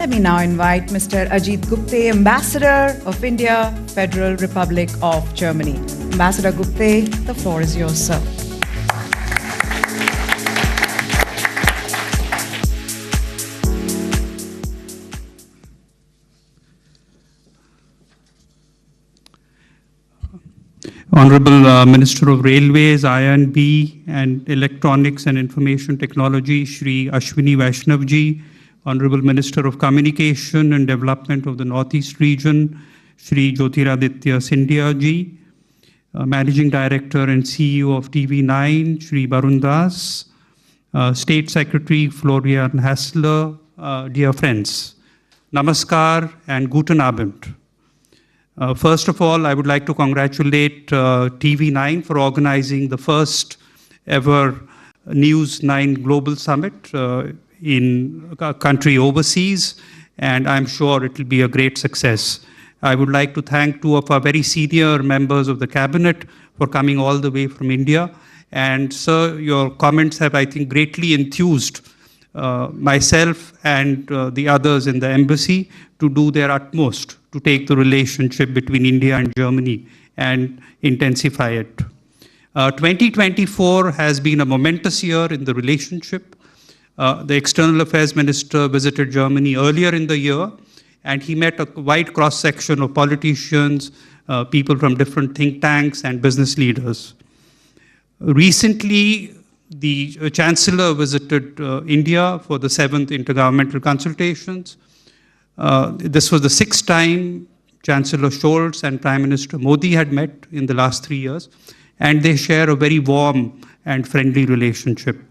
Let me now invite Mr. Ajit Gupte, Ambassador of India, Federal Republic of Germany. Ambassador Gupte, the floor is yours, sir. Honorable Minister of Railways, I&B and Electronics and Information Technology, Shri Ashwini Vaishnavji, Honorable Minister of Communication and Development of the Northeast Region, Shri Jyotiraditya Scindia ji, Managing Director and CEO of TV9, Shri Barun Das, State Secretary Florian Hassler, dear friends, Namaskar and Guten Abend. First of all, I would like to congratulate TV9 for organizing the first ever News9 Global Summit in a country overseas, and I'm sure it will be a great success. I would like to thank two of our very senior members of the cabinet for coming all the way from India. And sir, your comments have, I think, greatly enthused myself and the others in the embassy to do their utmost to take the relationship between India and Germany and intensify it. 2024 has been a momentous year in the relationship. The External Affairs Minister visited Germany earlier in the year, and he met a wide cross-section of politicians, people from different think tanks and business leaders. Recently, the Chancellor visited India for the 7th Intergovernmental Consultations. This was the 6th time Chancellor Scholz and Prime Minister Modi had met in the last 3 years, and they share a very warm and friendly relationship.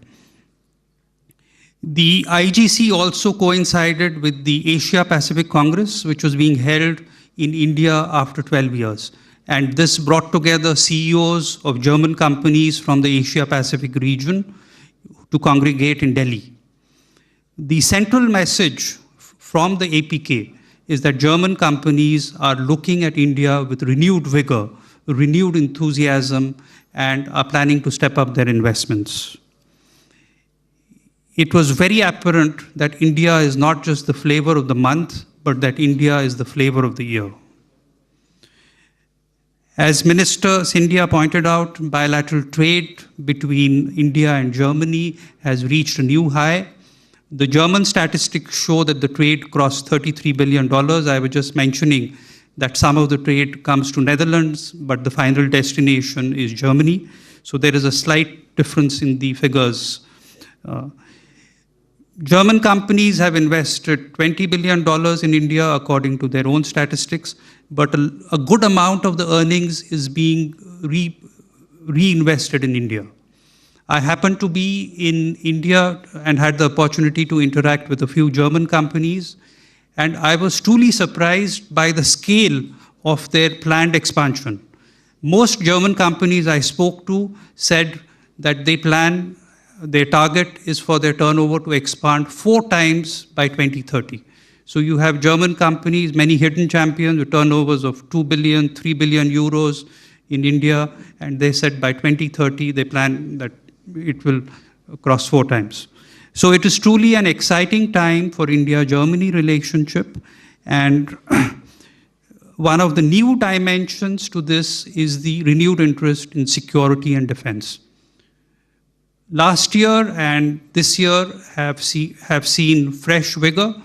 The IGC also coincided with the Asia Pacific Congress, which was being held in India after 12 years. And this brought together CEOs of German companies from the Asia Pacific region to congregate in Delhi. The central message from the APK is that German companies are looking at India with renewed vigor, renewed enthusiasm, and are planning to step up their investments. It was very apparent that India is not just the flavor of the month, but that India is the flavor of the year. As Minister Scindia pointed out, bilateral trade between India and Germany has reached a new high. The German statistics show that the trade crossed $33 billion. I was just mentioning that some of the trade comes to Netherlands, but the final destination is Germany. So there is a slight difference in the figures. German companies have invested $20 billion in India, according to their own statistics, but a good amount of the earnings is being reinvested in India. I happened to be in India and had the opportunity to interact with a few German companies, and I was truly surprised by the scale of their planned expansion. Most German companies I spoke to said that their target is for their turnover to expand 4 times by 2030. So you have German companies, many hidden champions with turnovers of 2 billion, 3 billion euros in India, and they said by 2030 they plan that it will cross 4 times. So it is truly an exciting time for India-Germany relationship, and one of the new dimensions to this is the renewed interest in security and defense. Last year and this year have seen fresh vigor.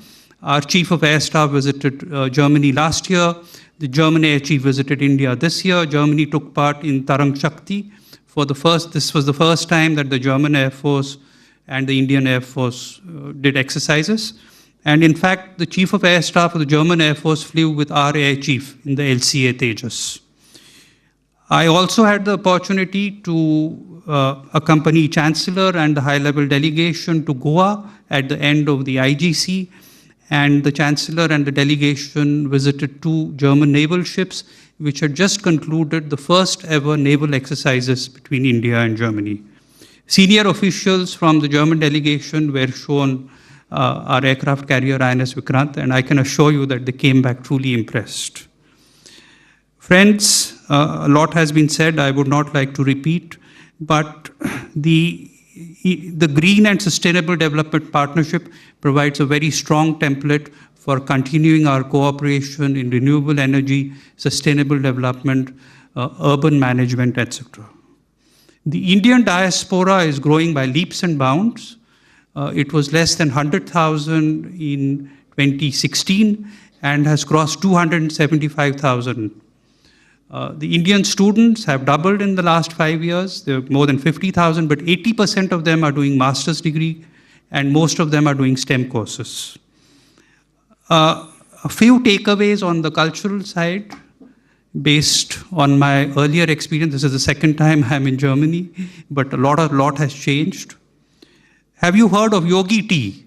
Our Chief of Air Staff visited Germany last year. The German Air Chief visited India this year. Germany took part in Tarang Shakti. This was the first time that the German Air Force and the Indian Air Force did exercises. And in fact, the Chief of Air Staff of the German Air Force flew with our Air Chief in the LCA Tejas. I also had the opportunity to accompany Chancellor and the high-level delegation to Goa at the end of the IGC, and the Chancellor and the delegation visited 2 German naval ships, which had just concluded the first ever naval exercises between India and Germany. Senior officials from the German delegation were shown our aircraft carrier INS Vikrant, and I can assure you that they came back truly impressed. Friends, a lot has been said. I would not like to repeat, but the Green and Sustainable Development Partnership provides a very strong template for continuing our cooperation in renewable energy, sustainable development, urban management, etc. The Indian diaspora is growing by leaps and bounds. It was less than 100,000 in 2016 and has crossed 275,000. The Indian students have doubled in the last 5 years. There are more than 50,000, but 80% of them are doing master's degree, and most of them are doing STEM courses. A few takeaways on the cultural side, based on my earlier experience. This is the second time I'm in Germany, but a lot has changed. Have you heard of yogi tea?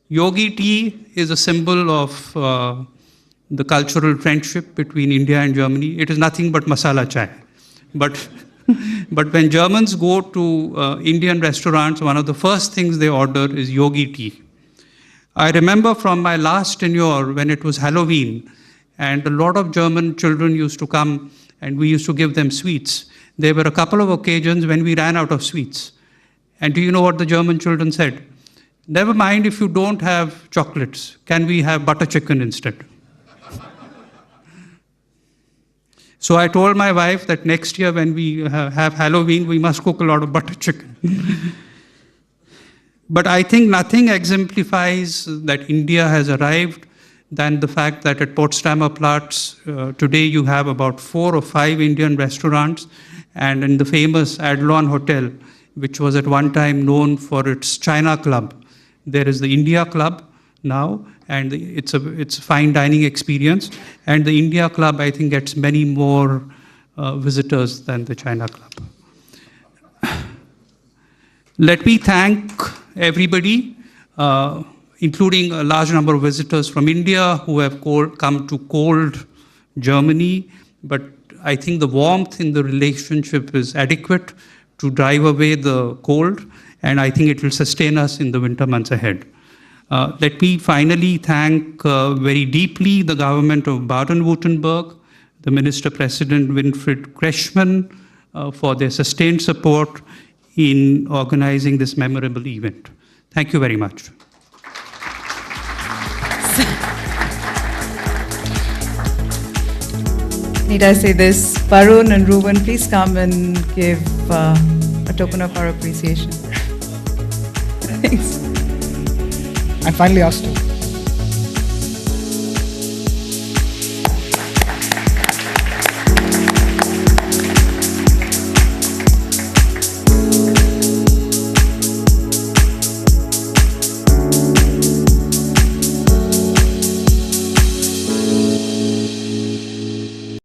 Yogi tea is a symbol of the cultural friendship between India and Germany. It is nothing but masala chai. But when Germans go to Indian restaurants, one of the first things they order is yogi tea. I remember from my last tenure when it was Halloween, and a lot of German children used to come and we used to give them sweets. There were a couple of occasions when we ran out of sweets. And do you know what the German children said? Never mind if you don't have chocolates, can we have butter chicken instead? So I told my wife that next year when we have Halloween, we must cook a lot of butter chicken. But I think nothing exemplifies that India has arrived than the fact that at Potsdamer Platz, today you have about 4 or 5 Indian restaurants, and in the famous Adlon Hotel, which was at one time known for its China Club, there is the India Club now, and it's a fine dining experience. And the India Club, I think, gets many more visitors than the China Club. Let me thank everybody, including a large number of visitors from India who have come to cold Germany. But I think the warmth in the relationship is adequate to drive away the cold, and I think it will sustain us in the winter months ahead. Let me finally thank very deeply the government of Baden-Württemberg, the Minister President Winfried Kretschmann, for their sustained support in organizing this memorable event. Thank you very much. Need I say this? Varun and Ruben, please come and give a token of our appreciation. Thanks. I'm finally asked to.